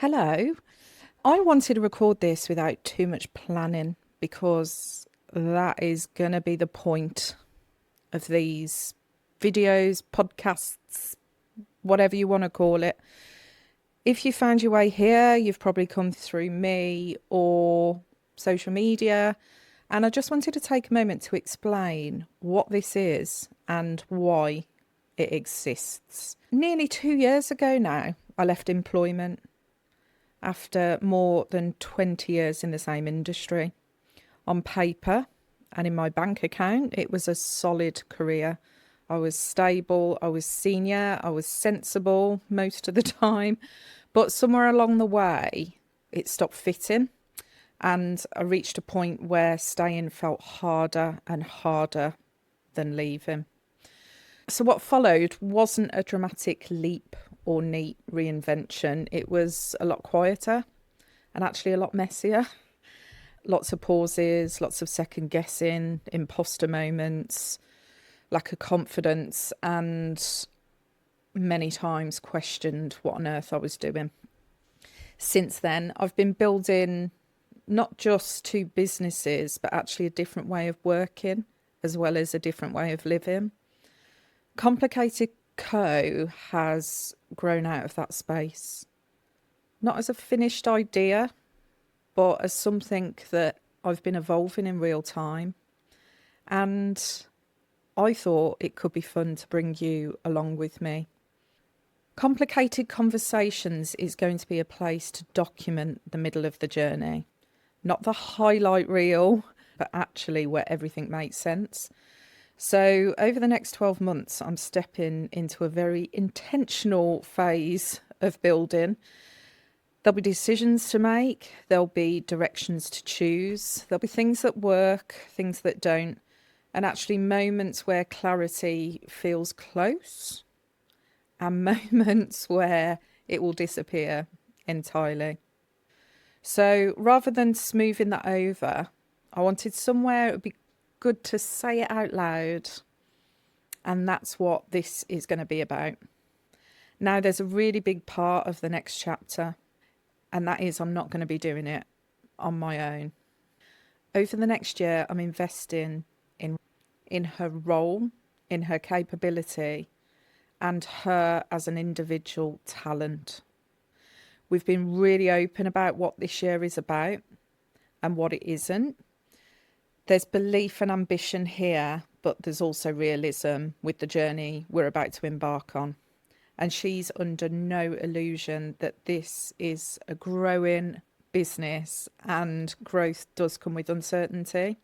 Hello. I wanted to record this without too much planning because that is going to be the point of these videos, podcasts, whatever you want to call it. If you found your way here, you've probably come through me or social media. And I just wanted to take a moment to explain what this is and why it exists. Nearly 2 years ago now, I left employment after more than 20 years in the same industry. On paper and in my bank account, it was a solid career. I was stable, I was senior, I was sensible most of the time. But somewhere along the way, it stopped fitting. And I reached a point where staying felt harder and harder than leaving. So what followed wasn't a dramatic leap or neat reinvention. It was a lot quieter and actually a lot messier. Lots of pauses, lots of second guessing, imposter moments, lack of confidence, and many times questioned what on earth I was doing. Since then, I've been building not just two businesses, but actually a different way of working as well as a different way of living. Complicated Co has grown out of that space, not as a finished idea, but as something that I've been evolving in real time. And I thought it could be fun to bring you along with me. Complicated Conversations is going to be a place to document the middle of the journey, not the highlight reel, but actually where everything makes sense. So over the next 12 months, I'm stepping into a very intentional phase of building. There'll be decisions to make, there'll be directions to choose, there'll be things that work, things that don't, and actually moments where clarity feels close and moments where it will disappear entirely. So rather than smoothing that over, I wanted somewhere it would be good to say it out loud, and that's what this is going to be about. Now, there's a really big part of the next chapter, and that is I'm not going to be doing it on my own. Over the next year, I'm investing in her role, in her capability, and her as an individual talent. We've been really open about what this year is about and what it isn't. There's belief and ambition here, but there's also realism with the journey we're about to embark on. And she's under no illusion that this is a growing business and growth does come with uncertainty.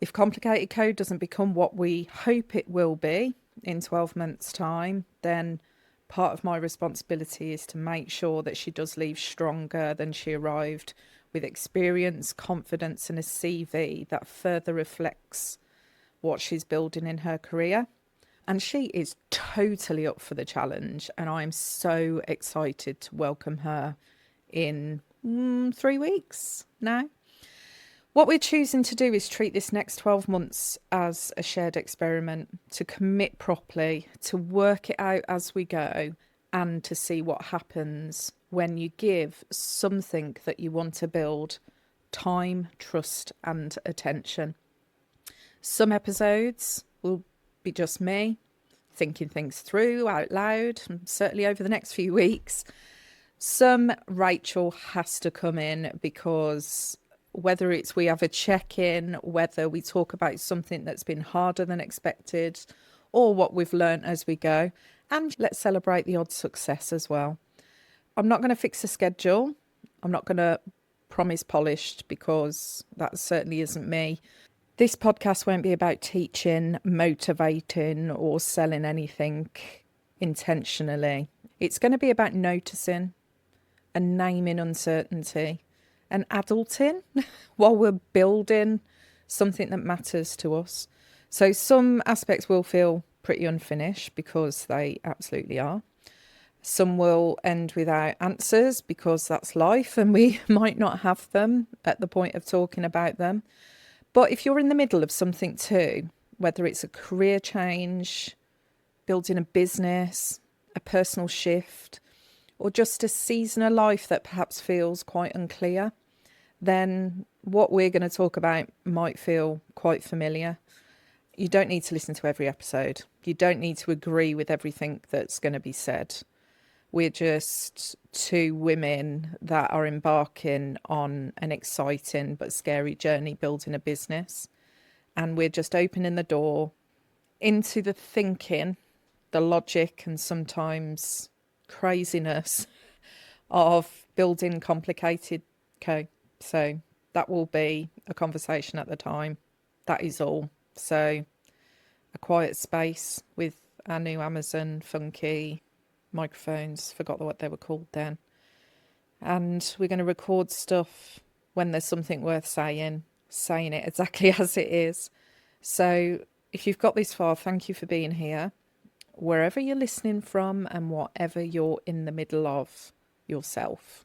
If Complicated Code doesn't become what we hope it will be in 12 months' time, then part of my responsibility is to make sure that she does leave stronger than she arrived, with experience, confidence, and a CV that further reflects what she's building in her career. And she is totally up for the challenge, and I'm so excited to welcome her in 3 weeks now. What we're choosing to do is treat this next 12 months as a shared experiment, to commit properly, to work it out as we go, and to see what happens when you give something that you want to build time, trust, and attention. Some episodes will be just me thinking things through out loud, and certainly over the next few weeks. Some Rachel has to come in because whether it's we have a check-in, whether we talk about something that's been harder than expected, or what we've learned as we go, and let's celebrate the odd success as well. I'm not going to fix a schedule. I'm not going to promise polished because that certainly isn't me. This podcast won't be about teaching, motivating, or selling anything intentionally. It's going to be about noticing and naming uncertainty and adulting while we're building something that matters to us. So some aspects will feel pretty unfinished because they absolutely are. Some will end without answers because that's life and we might not have them at the point of talking about them. But if you're in the middle of something too, whether it's a career change, building a business, a personal shift, or just a season of life that perhaps feels quite unclear, then what we're going to talk about might feel quite familiar. You don't need to listen to every episode. You don't need to agree with everything that's going to be said. We're just two women that are embarking on an exciting but scary journey building a business. And we're just opening the door into the thinking, the logic, and sometimes craziness of building complicated co. So that will be a conversation at the time. That is all. So a quiet space with our new Amazon funky microphones. Forgot what they were called then. And we're going to record stuff when there's something worth saying it exactly as it is. So if you've got this far, thank you for being here. Wherever you're listening from and whatever you're in the middle of yourself.